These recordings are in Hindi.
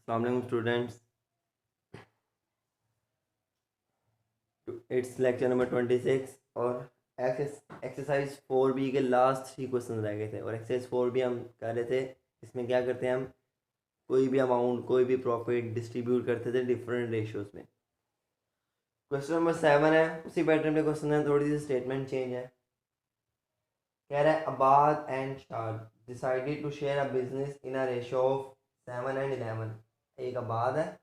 अस्सलाम वालेकुम स्टूडेंट्स। इट्स लेक्चर नंबर 26 और एक्सरसाइज 4B के लास्ट 3 क्वेश्चन रह गए थे और एक्सरसाइज 4B हम कर रहे थे। इसमें क्या करते हैं हम, कोई भी अमाउंट कोई भी प्रॉफिट डिस्ट्रीब्यूट करते थे डिफरेंट रेशियोज में। क्वेश्चन नंबर 7 है, उसी पैटर्न पे क्वेश्चन है, थोड़ी सी स्टेटमेंट चेंज है। कह रहा है Abad and Shad decided to share a business in a ratio of 7 and 11। एक अबाद है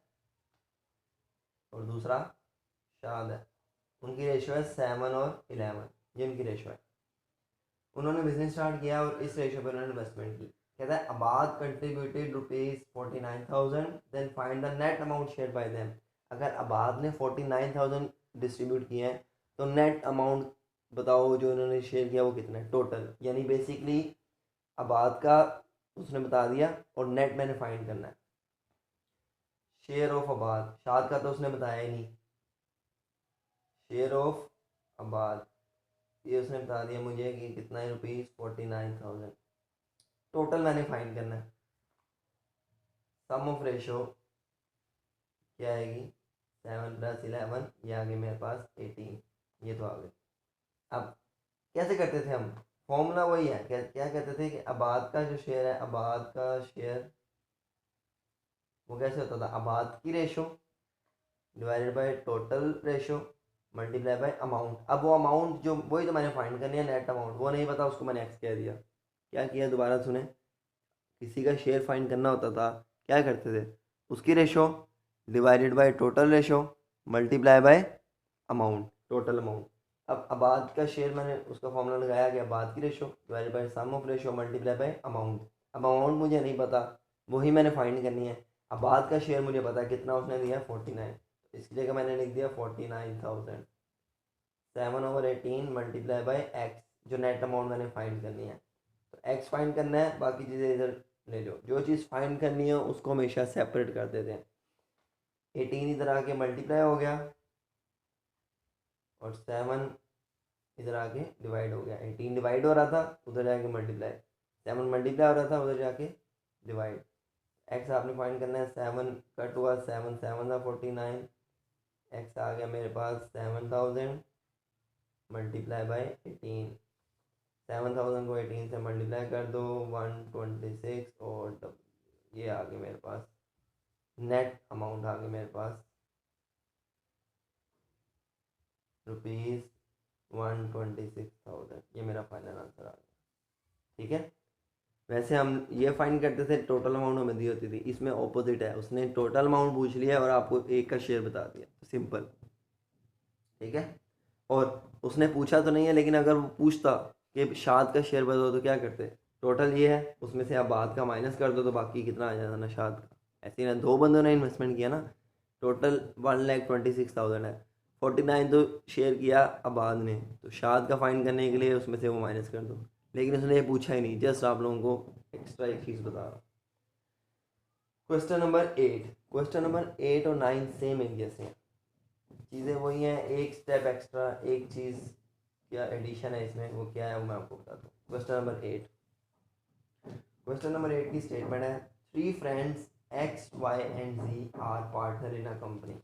और दूसरा शाद है, उनकी रेशो है 7 और 11। ये उनकी रेशो है। उन्होंने बिजनेस स्टार्ट किया और इस रेशो पर उन्होंने इन्वेस्टमेंट की। कहता है Abad contributed ₹49,000, then find the net amount share by them. अगर अबाद ने 49,000 डिस्ट्रीब्यूट किए हैं तो नेट अमाउंट बताओ जो उन्होंने शेयर किया वो कितना है टोटल। यानी बेसिकली अबाद का उसने बता दिया और नेट मैंने फाइंड करना है। शेयर ऑफ अबाद, शाद का तो उसने बताया ही नहीं। शेयर ऑफ अबाद ये उसने बता दिया मुझे कि कितना है, ₹49,000। टोटल मैंने फाइंड करना है। सम ऑफ रेशो क्या आएगी, 7 + 11, ये आ गई मेरे पास 18। ये तो आ गई। अब कैसे करते थे हम, फॉर्मूला वही है। क्या कहते थे कि आबाद का जो शेयर है, आबाद का शेयर वो कैसे होता था, आबाद की ratio divided by total ratio multiply by amount. अब वो अमाउंट जो वही तो मैंने फाइंड करनी है, नेट अमाउंट वो नहीं पता, उसको मैंने एक्स कह दिया। क्या किया दोबारा सुने, किसी का शेयर फाइंड करना होता था, क्या करते थे, उसकी ratio divided by total ratio multiply by amount, total amount. अब आबाद का शेयर मैंने उसका फॉर्मूला लगाया कि आबाद की ratio divided by sum of ratio multiply by amount. अब अमाउंट मुझे नहीं पता, वही मैंने फाइंड करनी है। आबाद का शेयर मुझे पता कितना उसने दिया है, 49। इसकी जगह मैंने लिख दिया 49,000। 7/18 मल्टीप्लाई बाय एक्स, जो नेट अमाउंट मैंने फाइंड करनी है। तो एक्स फाइंड करना है, बाकी चीज़ें इधर ले लो। जो चीज़ फाइंड करनी है उसको हमेशा सेपरेट कर देते हैं। 18 इधर आके मल्टीप्लाई हो गया और 7 इधर आके डिवाइड हो गया। 18 डिवाइड हो रहा था, उधर जाके मल्टीप्लाई। 7 मल्टीप्लाई हो रहा था, उधर जाके डिवाइड। एक्स आपने फाइंड करना है, 7 कट हुआ, 7 7 था 49। एक्स आ गया मेरे पास 7,000 मल्टीप्लाई बाई 18। 7,000 को 18 से मल्टीप्लाई कर दो, 126। और ये आ गया मेरे पास नेट अमाउंट, आ गया मेरे पास ₹126,000। ये मेरा फाइनल आंसर आ गया। ठीक है, वैसे हम ये फाइंड करते थे टोटल अमाउंट हमें दी होती थी, इसमें ऑपोजिट है, उसने टोटल अमाउंट पूछ लिया और आपको एक का शेयर बता दिया, सिंपल। ठीक है, और उसने पूछा तो नहीं है, लेकिन अगर वो पूछता कि शाद का शेयर बताओ तो क्या करते, टोटल ये है उसमें से आप बाद का माइनस कर दो तो बाकी कितना आ जाता ना शाद का। ऐसे ही ना, दो बंदों ने इन्वेस्टमेंट किया ना, टोटल 1,26,000 है। 49 तो शेयर किया आबाद ने, तो शाद का फाइंड करने के लिए उसमें से वो माइनस कर दो। लेकिन उसने ये पूछा ही नहीं, जस्ट आप लोगों को एक्स्ट्रा एक चीज़ बता रहा हूँ। क्वेश्चन नंबर 8 और 9 सेम एक जैसे हैं, चीज़ें वही हैं, एक स्टेप एक्स्ट्रा, एक चीज़ क्या एडिशन है इसमें, वो क्या है वो मैं आपको बताता हूँ। क्वेश्चन नंबर 8 की स्टेटमेंट है, 3 friends X Y and Z are partner in a company.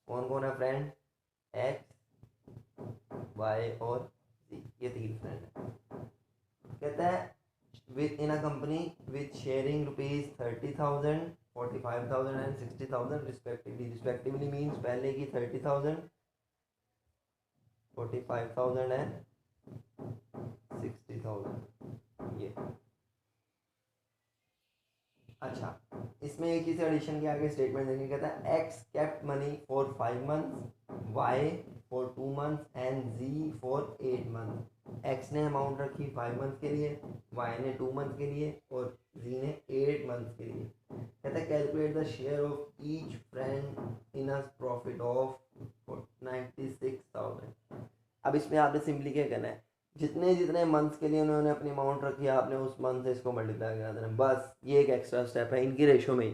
कौन कौन है फ्रेंड, एक्स वाई और जी, ये 3 फ्रेंड है। कहता है with in a company with sharing ₹30,000, 45,000 and 60,000 respectively means पहले की 30,000, 45,000 and 60,000। ये अच्छा, इसमें एक ही से एडिशन के आगे स्टेटमेंट देंगे। कहता है X kept money for 5 months, Y for 2 months and Z for 8 months। X ने अमाउंट रखी 5 months के लिए, वाई ने 2 months के लिए और जी ने 8 months के लिए। कहता है calculate the share of each friend in a profit of 96,000। अब इसमें आपने सिंपली क्या करना है, जितने जितने मंथ्स के लिए उन्होंने अपनी अमाउंट रखी है, आपने उस मंथ से इसको मल्टीप्लाई करा देना। बस ये एक एक्स्ट्रा स्टेप है इनकी रेशो में ही,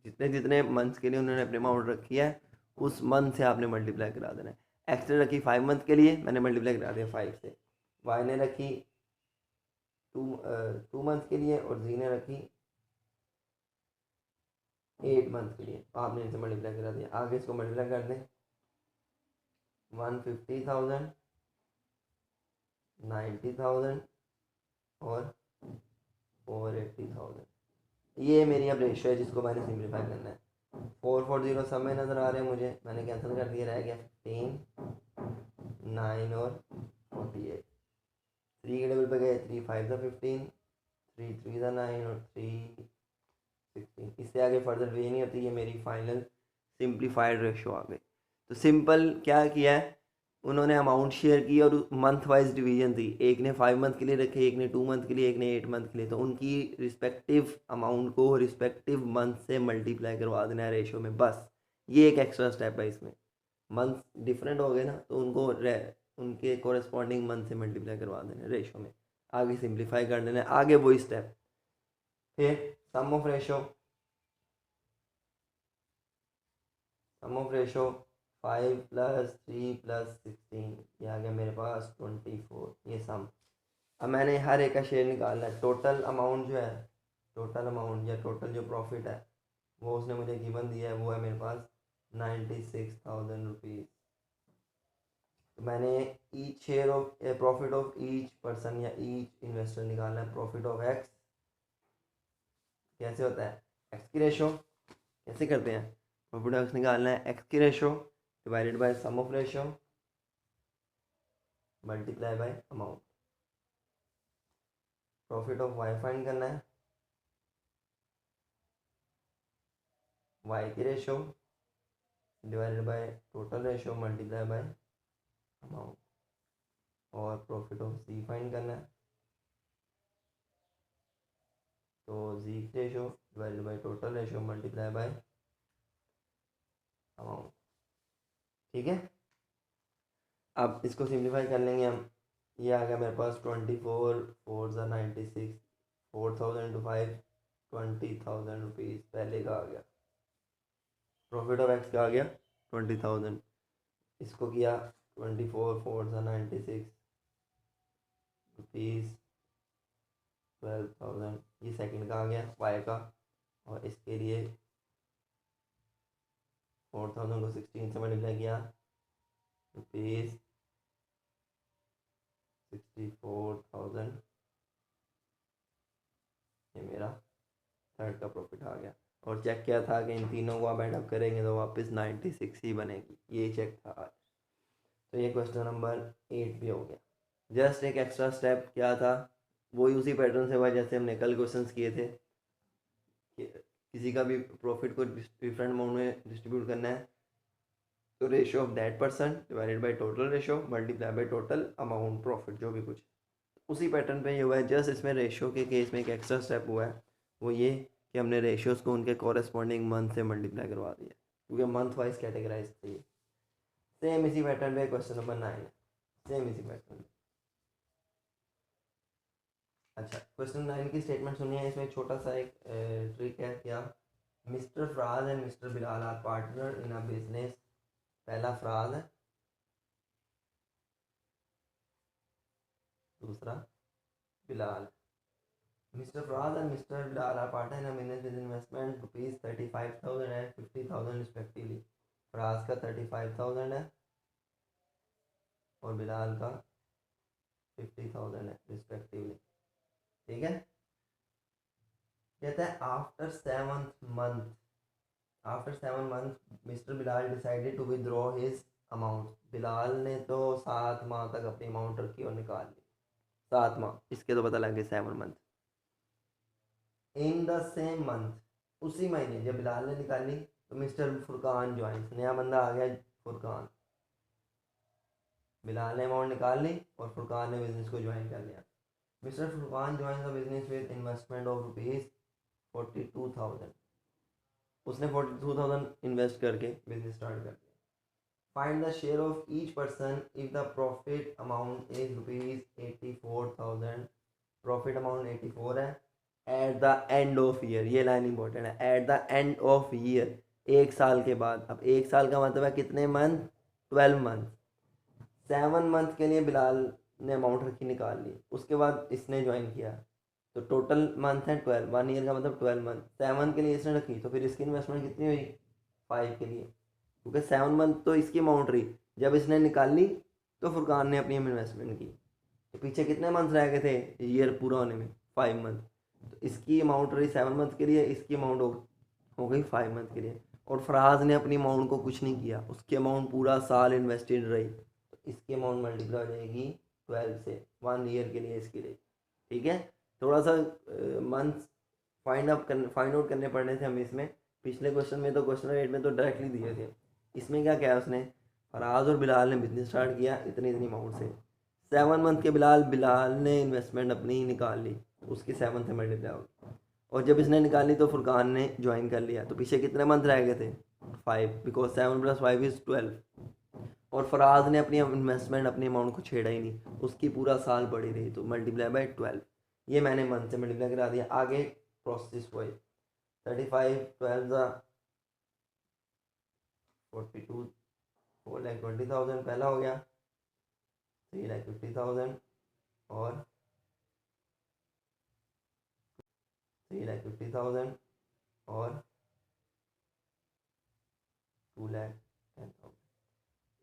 जितने जितने मंथ्स के लिए उन्होंने अपनी अमाउंट रखी है उस मंथ से आपने मल्टीप्लाई करा देना है। एक्स ने रखी 5 मंथ के लिए, मैंने मल्टीप्लाई करा दिया 5 से। वाई ने रखी 2 मंथ के लिए और जी ने रखी 8 मंथ के लिए आपने इसे मल्टीप्लाई करा दिया। आगे इसको मल्टीप्लाई कर दें, 150,000, 90,000 और 480,000। ये मेरी अब रेशियो है जिसको मैंने सिंप्लीफाई करना है। 440 सब में नज़र आ रहे हैं मुझे, मैंने कैंसिल कर दिया, रह गया 15, 9 और 48। 3 के टेबल पे गए, 3 5 15, 3 3 9 और 3 16। इससे आगे फर्दर वे नहीं होती। ये मेरी फाइनल सिंप्लीफाइड रेशियो आ गई। तो सिंपल क्या किया है, उन्होंने अमाउंट शेयर की और मंथ वाइज डिवीजन थी। एक ने 5 मंथ के लिए रखे, एक ने 2 मंथ के लिए, एक ने 8 मंथ के लिए। तो उनकी रिस्पेक्टिव अमाउंट को रिस्पेक्टिव मंथ से मल्टीप्लाई करवा देना है रेशियो में, बस। ये एक एक्स्ट्रा स्टेप है इसमें। मंथ डिफरेंट हो गए ना, तो उनको उनके कोरेस्पॉन्डिंग मंथ से मल्टीप्लाई करवा देना है रेशियो में, आगे सिंप्लीफाई कर देना है, आगे वही स्टेप। फिर सम ऑफ रेशियो, 5 + 3 + 16, ये आ गया मेरे पास 24। ये सम। अब मैंने हर एक का शेयर निकालना है। टोटल अमाउंट जो है, टोटल अमाउंट या टोटल जो प्रॉफिट है वो उसने मुझे गिवन दिया है, वो है मेरे पास 96,000 रुपीज़। तो मैंने each share of profit of each person या ईच इन्वेस्टर निकालना है। प्रॉफिट ऑफ एक्स कैसे होता है, एक्स की रेशो कैसे करते हैं, प्रॉफिट ऑफ एक्स निकालना है, एक्स की ratio divided by sum of ratio multiply by amount. Profit of Y find करना है, वाई की ratio divided by total ratio multiply by amount. और प्रॉफिट ऑफ जी फाइंड करना है, तो जी की ratio divided by total ratio multiply by amount. ठीक है, अब इसको सिंप्लीफाई कर लेंगे हम। ये आ गया मेरे पास 24 4 96, 4,000 × 5 20,000 रुपीज़ पहले का आ गया। प्रॉफिट ऑफ एक्स का आ गया 20,000। इसको किया 24 4 96 रुपीज़ 12,000। ये सेकंड का आ गया वाई का, और इसके लिए 4,000 को 16 से मल्टीप्लाई किया, रुपीज़ 64,000। ये मेरा थर्ड का प्रॉफिट आ गया। और चेक किया था कि इन तीनों को आप एड अप करेंगे तो वापस 96 ही बनेगी, ये चेक था आज। तो ये क्वेश्चन नंबर 8 भी हो गया। जस्ट एक एक्स्ट्रा स्टेप क्या था, वही उसी पैटर्न से हुआ जैसे हमने कल क्वेश्चंस किए थे कि किसी का भी प्रॉफिट को डिफरेंट अमाउंट में डिस्ट्रीब्यूट करना है, तो ratio of that person divided by total ratio multiply by total amount profit, जो भी कुछ उसी पैटर्न पे ये हुआ है। जस्ट इसमें रेशियो के केस में एक एक्स्ट्रा स्टेप हुआ है, वो ये कि हमने रेशियोज़ को उनके कॉरेस्पॉन्डिंग मंथ से मल्टीप्लाई करवा दिया, क्योंकि मंथ वाइज कैटेगराइज थे। सेम इसी पैटर्न पे क्वेश्चन नंबर 9 है, सेम इसी पैटर्न। अच्छा, क्वेश्चन 9 की स्टेटमेंट सुनिए। इसमें छोटा सा एक ट्रिक है। क्या, mister Faraz and mister Bilal are partner in a business. पहला फराज है, दूसरा Bilal. Mister Faraz and mister Bilal are partner in a business with investment rupees 35,000 and 50,000 respectively. Faraz का 35,000 है और बिलाल का 50,000 है रिस्पेक्टिवली। ठीक है, कहता है after 7 month mister Bilal decided to withdraw his amount. Bilal ने तो 7 माह तक अपनी अमाउंट रखी और निकाल ली। 7 माह, इसके तो पता लग गया 7 month. In the same month, उसी महीने जब बिलाल ने निकाली तो मिस्टर फुरकान ज्वाइन, नया बंदा आ गया फुरकान। बिलाल ने अमाउंट निकाल ली और फुरकान ने बिजनेस को ज्वाइन कर लिया। Mister Furqan join the business with investment of rupees 42,000। उसने 42,000 इन्वेस्ट करके बिजनेस स्टार्ट कर दिया। Find the share of each person if the profit amount is rupees 84,000। Profit amount 84 है at the end of year. ये लाइन इंपॉर्टेंट है, at the end of year, 1 साल के बाद। अब 1 साल का मतलब है कितने मंथ, 12 मंथ। 7 मंथ के लिए बिलाल ने अमाउंट रखी, निकाल ली, उसके बाद इसने ज्वाइन किया, तो टोटल मंथ है 12, 1 ईयर का मतलब 12 मंथ। 7 के लिए इसने रखी, तो फिर इसकी इन्वेस्टमेंट कितनी हुई 5 के लिए, क्योंकि 7 मंथ तो इसकी अमाउंट रही। जब इसने निकाल ली तो फुरकान ने अपनी इन्वेस्टमेंट की, तो पीछे कितने मंथ रह गए थे ईयर पूरा होने में 5 मंथ। तो इसकी अमाउंट रही 7 मंथ के लिए, इसकी अमाउंट हो गई 5 मंथ के लिए। और फराज ने अपनी अमाउंट को कुछ नहीं किया, उसकी अमाउंट पूरा साल इन्वेस्टेड रही, तो इसकी अमाउंट मल्टीप्लाई हो जाएगी 12 से, 1 ईयर के लिए इसकी रही। ठीक है, थोड़ा सा मंथ फाइंड आउट करने पड़ने थे हमें इसमें। पिछले क्वेश्चन में तो क्वेश्चन एट में तो डायरेक्टली दिए थे, इसमें क्या क्या है उसने, फराज और बिलाल ने बिजनेस स्टार्ट किया इतनी इतनी अमाउंट से। 7 मंथ के बिलाल ने इन्वेस्टमेंट अपनी ही निकाल ली, उसकी 7 से मल्टीप्लाई होगी। और जब इसने निकाली तो फुरकान ने ज्वाइन कर लिया, तो पीछे कितने मंथ रह गए थे 5, बिकॉज 7 + 5 = 12। और फराज ने अपनी इन्वेस्टमेंट अपनी अमाउंट को छेड़ा ही नहीं, उसकी पूरा साल बढ़ी रही, तो मल्टीप्लाई बाय 12। ये मैंने मंथ से मल्टीप्लाई करा दिया। आगे प्रोसेस वही 35 12 42 4,20,000 पहला हो गया, 3,50,000 और 3,50,000 और 2,10,000।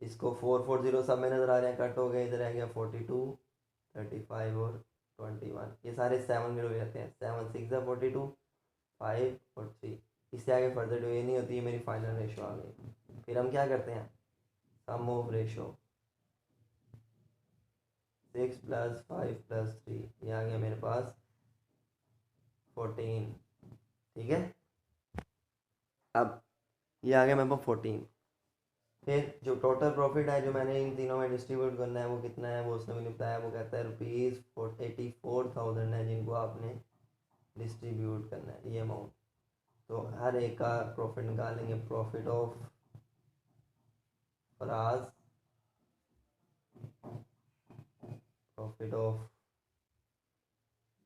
इसको 440 सब में नज़र आ रहे हैं, कट हो गए, इधर आ गया 42 35 और 21, ये सारे 7 में हो जाते हैं। 7 6 42 5 और 3, इससे आगे फर्दर जो ये नहीं होती है मेरी फाइनल रेशो आ गई। फिर हम क्या करते हैं, सम ऑफ रेशो 6 + 5 + 3, ये आ गया मेरे पास 14। ठीक है, अब ये आ गया मेरे पास 14। फिर जो टोटल प्रॉफिट है जो मैंने इन तीनों में डिस्ट्रीब्यूट करना है वो कितना है, वो उसने मुझे बताया, वो कहता है ₹84,000 है जिनको आपने डिस्ट्रीब्यूट करना है ये अमाउंट। तो हर एक का प्रॉफिट निकालेंगे। Profit of Faraz, profit of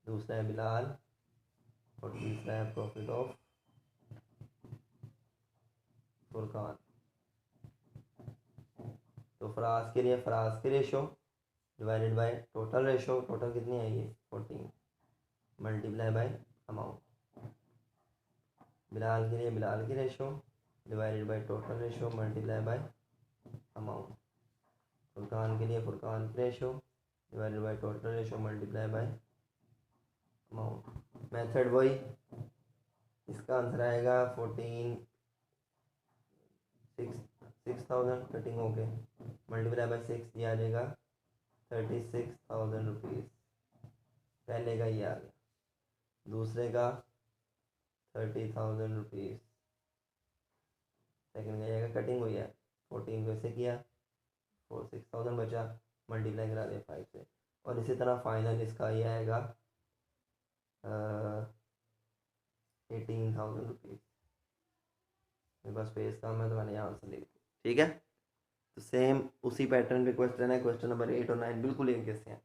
दूसरा है बिलाल, और तीसरा है प्रॉफिट ऑफ फुरकान। तो फराज के लिए फराज की ratio divided by total ratio, total कितनी आई है 14, मल्टीप्लाई बाय अमाउंट। बिलाल के लिए बिलाल की ratio divided by total ratio multiply by amount. Furqan के लिए फुरकान की ratio divided by total ratio multiply by amount. Method वही, इसका आंसर आएगा 14 6,000 कटिंग हो गए, मल्टीप्लाई बाय 6, ये आ जाएगा 36,000 रुपीज़। पहले का ये आ गया, दूसरे का 30,000 रुपीज़, सेकंड का जाएगा, कटिंग हुई है 14 को ऐसे किया, 6,000 बचा, मल्टीप्लाई करा दिया 5 से। और इसी तरह फाइनल इसका ये आएगा 18,000 रुपीज़। मेरे पास स्पेस कम है तो मैंने यहाँ से लिख दिया। ठीक है, तो सेम उसी पैटर्न पे क्वेश्चन है, क्वेश्चन नंबर 8 और 9 बिल्कुल एक जैसे हैं,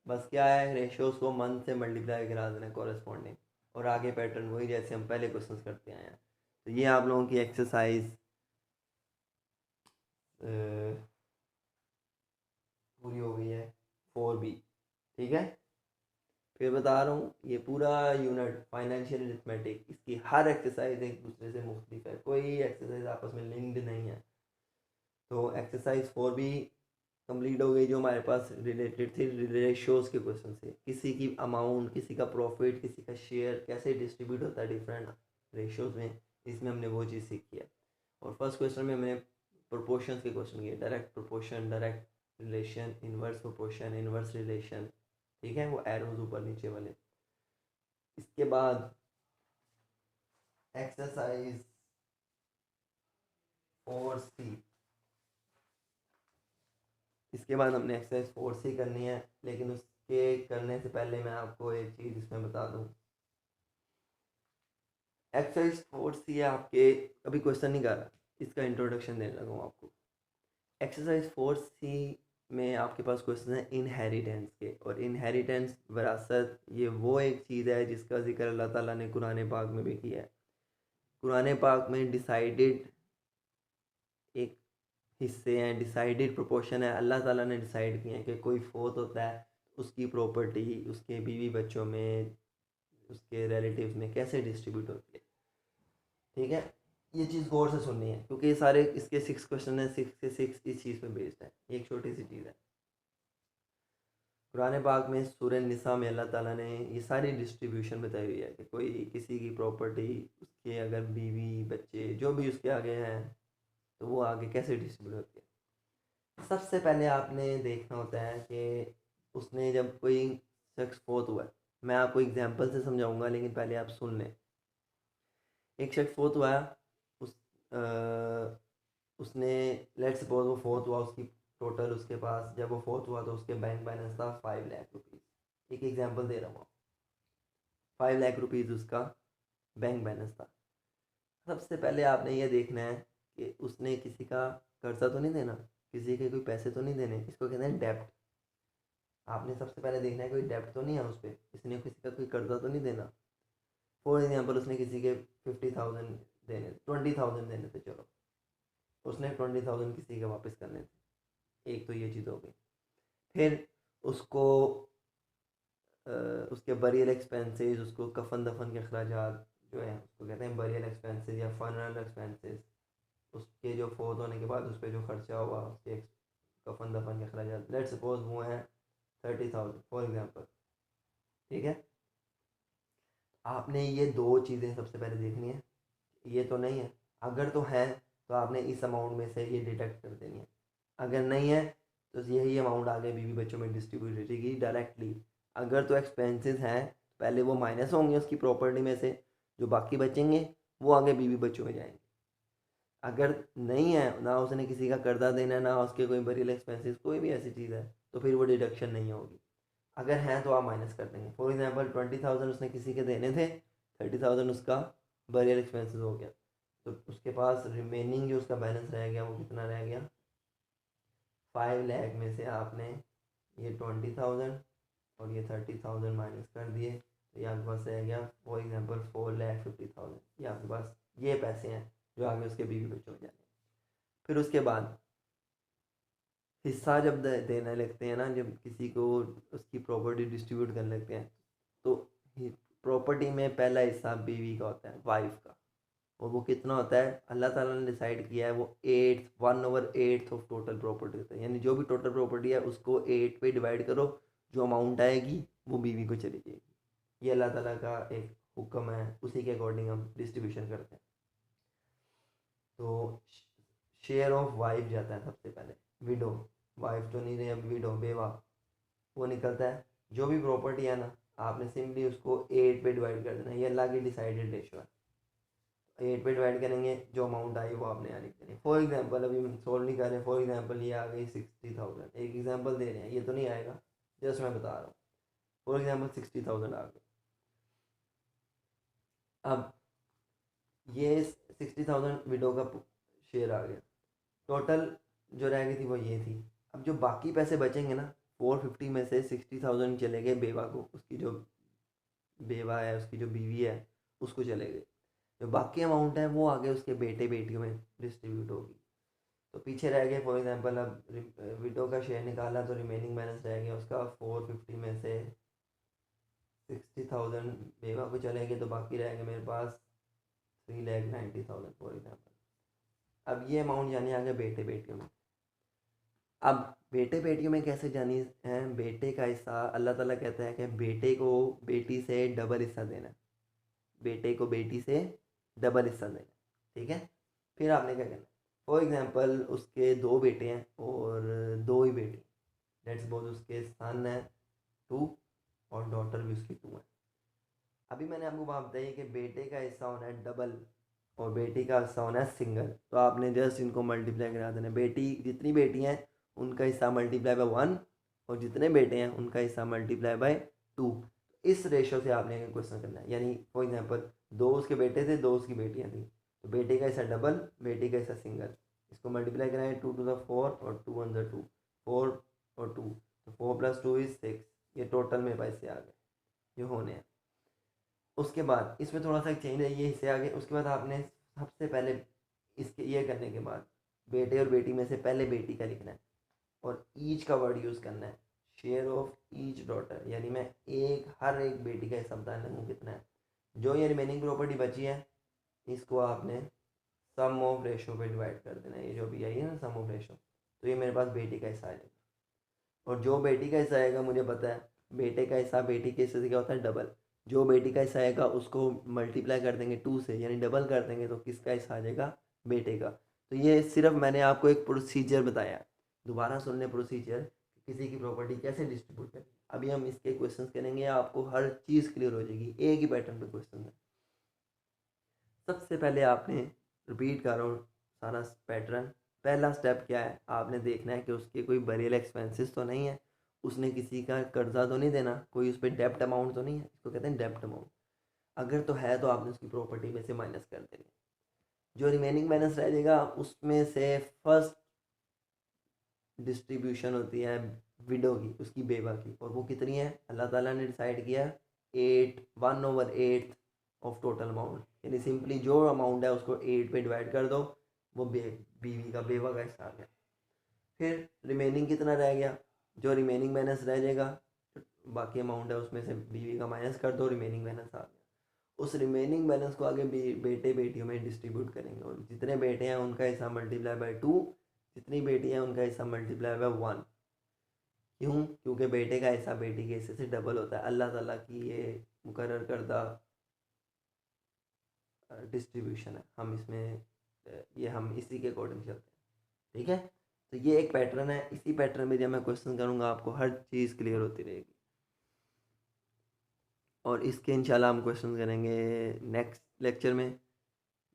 बस क्या है रेशियोज को मंथ से मल्टीप्लाई करा देना कॉरेस्पॉन्डिंग, और आगे पैटर्न वही जैसे हम पहले क्वेश्चन करते आए हैं। तो ये आप लोगों की एक्सरसाइज पूरी हो गई है 4B। ठीक है, फिर बता रहा हूँ ये पूरा यूनिट फाइनेंशियल अरिथमेटिक, इसकी हर एक्सरसाइज एक दूसरे से मुख्तलिफ है, कोई एक्सरसाइज आपस में लिंक्ड नहीं है। तो एक्सरसाइज 4B कंप्लीट हो गई, जो हमारे पास रिलेटेड थी रेशियोज के क्वेश्चन से, किसी की अमाउंट, किसी का प्रॉफिट, किसी का शेयर कैसे डिस्ट्रीब्यूट होता है डिफरेंट रेशियोज में, इसमें हमने वो चीज़ सीखी है। और फर्स्ट क्वेश्चन में हमने प्रोपोर्शन के क्वेश्चन किए, direct proportion, direct relation, inverse proportion, inverse relation. ठीक है, वो एरोज ऊपर नीचे वाले। इसके बाद एक्सरसाइज 4C, इसके बाद हमने एक्सरसाइज 4C करनी है, लेकिन उसके करने से पहले मैं आपको एक चीज़ इसमें बता दूं। एक्सरसाइज 4C आपके अभी क्वेश्चन नहीं कर रहा, इसका इंट्रोडक्शन देने लगा हूँ आपको। एक्सरसाइज 4C में आपके पास क्वेश्चन है इनहेरिटेंस के, और इनहेरिटेंस विरासत, ये वो एक चीज़ है जिसका जिक्र अल्लाह ताला ने कुरान पाक में भी किया है। कुरान पाक में डिसाइडेड एक हिस्से हैं, डिसाइडेड प्रोपोर्शन है, अल्लाह ताला ने डिसाइड किए हैं कि कोई फोत होता है उसकी प्रॉपर्टी उसके बीवी बच्चों में उसके रिलेटिव्स में कैसे डिस्ट्रीब्यूट होती है। ठीक है, ये चीज़ गौर से सुननी है क्योंकि ये सारे इसके 6 क्वेश्चन है, 6 से 6 इस चीज़ पे बेस्ड है। एक छोटी सी चीज़ है, कुरान पाक में सूरह निसा में अल्लाह ताला ने ये सारी डिस्ट्रीब्यूशन बताई हुई है कि कोई किसी की प्रॉपर्टी, उसके अगर बीवी बच्चे जो भी उसके आगे हैं तो वो आगे कैसे डिस्ट्रीब्यूट होती है। सबसे पहले आपने देखना होता है कि उसने जब कोई शख्स फोत हुआ है, मैं आपको एग्जांपल से समझाऊंगा लेकिन पहले आप सुन लें। एक शख्स फोत हुआ है, उस उसने लेट सपोज वो फोत हुआ, उसकी टोटल उसके पास जब वो फोत हुआ तो उसके बैंक बैलेंस था 5 लाख रुपीज़। एक एग्जांपल दे रहा हूँ, 5 लाख रुपीज़ उसका बैंक बैलेंस था। सबसे पहले आपने ये देखना है कि उसने किसी का कर्जा तो नहीं देना, किसी के कोई पैसे तो नहीं देने, इसको कहते हैं डेप्ट। आपने सबसे पहले देखना है कोई डेप्ट तो नहीं है उस पर, इसने किसी का कोई कर्जा तो नहीं देना। फॉर एग्जाम्पल उसने किसी के 50,000 देने, 20,000 देने थे, चलो उसने 20,000 किसी के वापस करने थे। एक तो ये चीज़ हो गई। फिर उसको उसके बरियल एक्सपेंसेस, उसको कफन दफन के अखराजात जो हैं उसको कहते हैं बरियल एक्सपेंसेस या फनरल एक्सपेंसेस। उसके जो फोत होने के बाद उस पर जो खर्चा हुआ, उसके कफन दफन के अखराजात, लेट सपोज वो हैं 30,000 फॉर एग्जांपल। ठीक है, आपने ये दो चीज़ें सबसे पहले देखनी है, ये तो नहीं है। अगर तो है तो आपने इस अमाउंट में से ये डिडक्ट कर देनी है। अगर नहीं है तो यही अमाउंट आगे बीवी बच्चों में डिस्ट्रीब्यूट हो जाएगी डायरेक्टली। अगर तो एक्सपेंसेस हैं पहले वो माइनस होंगे उसकी प्रॉपर्टी में से, जो बाकी बचेंगे वो आगे बीवी बच्चों में जाएंगे। अगर नहीं है, ना उसने किसी का कर्जा देना है, ना उसके कोई बरील एक्सपेंसेस, कोई भी ऐसी चीज़ है, तो फिर वो डिडक्शन नहीं होगी। अगर हैं तो आप माइनस कर देंगे। फॉर एग्जांपल 20,000 उसने किसी के देने थे, 30,000 उसका बरियल एक्सपेंसेस हो गया, तो उसके पास रिमेनिंग जो उसका बैलेंस रह गया वो कितना रह गया, 5 लाख में से आपने ये 20,000 और ये 30,000 माइनस कर दिए, तो ये आपके पास रह गया फॉर एग्जांपल 4,50,000। ये आपके पास ये पैसे हैं जो आगे उसके बीवी बच्चों में जाने। फिर उसके बाद हिस्सा जब देने लगते हैं ना, जब किसी को उसकी प्रॉपर्टी डिस्ट्रीब्यूट करने लगते हैं, तो प्रॉपर्टी में पहला हिस्सा बीवी का होता है, वाइफ का। और वो कितना होता है, अल्लाह ताला ने डिसाइड किया है, वो 1/8 ऑफ टोटल प्रॉपर्टी होता है। यानी जो भी टोटल प्रॉपर्टी है उसको 8 पे डिवाइड करो, जो अमाउंट आएगी वो बीवी को चली जाएगी। ये अल्लाह ताला का एक हुक्म है, उसी के अकॉर्डिंग हम डिस्ट्रीब्यूशन करते हैं। तो शेयर ऑफ वाइफ जाता है सबसे पहले, विडो, वाइफ तो नहीं रही अब, विडो बेवा, वो निकलता है। जो भी प्रॉपर्टी है ना, आपने सिंपली उसको 8 पे डिवाइड कर देना, ये अल्लाह की डिसाइडेड रेशो है। 8 पे डिवाइड करेंगे, जो अमाउंट आई वो आपने यहाँ लिख देनी। फॉर एग्जांपल अभी हम सोल्व नहीं कर रहे हैं, फॉर एग्जांपल ये आ गई 60,000, एक एग्जांपल दे रहे हैं, ये तो नहीं आएगा, जस्ट मैं बता रहा हूँ। फॉर एग्जांपल 60,000 आ गई। अब ये 60,000 विडो का शेयर आ गया, टोटल जो रह गई थी वो ये थी। अब जो बाकी पैसे बचेंगे ना, 450 में से 60,000 चले गए बेवा को, उसकी जो बेवा है, उसकी जो बीवी है उसको चले गए। जो बाकी अमाउंट है वो आगे उसके बेटे बेटियों में डिस्ट्रीब्यूट होगी। तो पीछे रह गए, फॉर एग्जांपल अब विडो का शेयर निकाला तो रिमेनिंग बैलेंस रह गया उसका 450 में से 60,000 बेवा को चले गए, तो बाकी रह गए मेरे पास 3,90,000 फॉर एग्जाम्पल। अब ये अमाउंट जाने आ गया बेटे बेटियों में। अब बेटे बेटियों में कैसे जानी है, बेटे का हिस्सा अल्लाह ताला कहता है कि बेटे को बेटी से डबल हिस्सा देना है, बेटे को बेटी से डबल हिस्सा देना। ठीक है, फिर आपने क्या करना, फॉर एग्जांपल उसके 2 बेटे हैं और 2 ही बेटी, लेट्स सपोज उसके सन है 2 और डॉटर भी उसकी 2 है। अभी मैंने आपको बात बताई कि बेटे का हिस्सा होना है डबल और बेटी का हिस्सा होना है सिंगल, तो आपने जस्ट इनको मल्टीप्लाई करा देना। बेटी जितनी बेटी हैं उनका हिस्सा मल्टीप्लाई बाय 1 और जितने बेटे हैं उनका हिस्सा मल्टीप्लाई बाय 2। इस रेशो से आपने क्वेश्चन करना है। यानी फॉर एग्जांपल 2 उसके बेटे थे, 2 उसकी बेटियां थी, तो बेटे का हिस्सा डबल, बेटी का हिस्सा सिंगल। इसको मल्टीप्लाई कराएं 2 to the 4 और 2 1 the 2, 4 और 2, तो 4 + 2 = 6। ये टोटल में पैसे आ गए जो होने हैं। उसके बाद इसमें थोड़ा सा चेंज है, ये हिस्से आ गए। उसके बाद आपने सबसे पहले इसके ये करने के बाद बेटे और बेटी में से पहले बेटी का लिखना है और ईच का वर्ड यूज़ करना है। शेयर ऑफ ईच डॉटर, यानी मैं हर एक बेटी का हिस्सा बता दूँ कितना है। जो ये रिमेनिंग प्रॉपर्टी बची है इसको आपने सम ऑफ रेशो पे डिवाइड कर देना है। ये जो भी आई है ना सम ऑफ रेशो, तो ये मेरे पास बेटी का हिस्सा आ जाएगा। और जो बेटी का हिस्सा आएगा मुझे पता है बेटे का हिस्सा बेटी के हिस्से से क्या होता है डबल। जो बेटी का हिस्सा आएगा उसको मल्टीप्लाई कर देंगे 2 से, यानी डबल कर देंगे, तो किसका हिस्सा आ जाएगा बेटे का। तो ये सिर्फ मैंने आपको एक प्रोसीजर बताया, दोबारा सुन लें प्रोसीजर, किसी की प्रॉपर्टी कैसे डिस्ट्रीब्यूट करें। अभी हम इसके क्वेश्चन करेंगे, आपको हर चीज़ क्लियर हो जाएगी, एक ही पैटर्न पे क्वेश्चन है। सबसे पहले आपने रिपीट कर रहा हूँ सारा पैटर्न। पहला स्टेप क्या है, आपने देखना है कि उसके कोई बरियल एक्सपेंसेस तो नहीं है, उसने किसी का कर्जा तो नहीं देना, कोई उस पर डेप्ट अमाउंट तो नहीं है, इसको कहते हैं डेप्ट अमाउंट। अगर तो है तो आपने उसकी प्रॉपर्टी में से माइनस कर देंगे। जो रिमेनिंग बैलेंस रह जाएगा उसमें से फर्स्ट डिस्ट्रीब्यूशन होती है विडो की, उसकी बेवा की, और वो कितनी है अल्लाह ताला ने डिसाइड किया 1/8 ऑफ टोटल अमाउंट, यानी सिंपली जो अमाउंट है उसको 8 पे डिवाइड कर दो, वो बीवी का बेवा का हिस्सा आ गया। फिर रिमेनिंग कितना रह गया, जो रिमेनिंग बैलेंस रह जाएगा, बाकी अमाउंट है उसमें से बीवी का माइनस कर दो, रिमेनिंग बैलेंस आ गया। उस रिमेनिंग बैलेंस को आगे बेटे बेटियों में डिस्ट्रीब्यूट करेंगे, और जितने बेटे हैं उनका हिस्सा मल्टीप्लाई बाय 2, जितनी बेटी हैं उनका हिस्सा मल्टीप्लाई बाय 1। क्यों? क्योंकि बेटे का हिस्सा बेटी के हिस्से से डबल होता है, अल्लाह ताला की ये मुकर्रर करदा डिस्ट्रीब्यूशन है। हम इसमें ये हम इसी के अकॉर्डिंग चलते हैं, ठीक है। तो ये एक पैटर्न है, इसी पैटर्न में जब मैं क्वेश्चन करूँगा आपको हर चीज़ क्लियर होती रहेगी, और इसके इंशाल्लाह हम क्वेश्चन करेंगे नेक्स्ट लेक्चर में।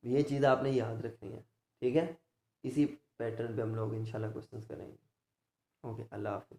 ये चीज़ आपने याद रखनी है, ठीक है। इसी पैटर्न पे हम लोग इंशाल्लाह क्वेश्चंस करेंगे। ओके, अल्लाह हाफिज़।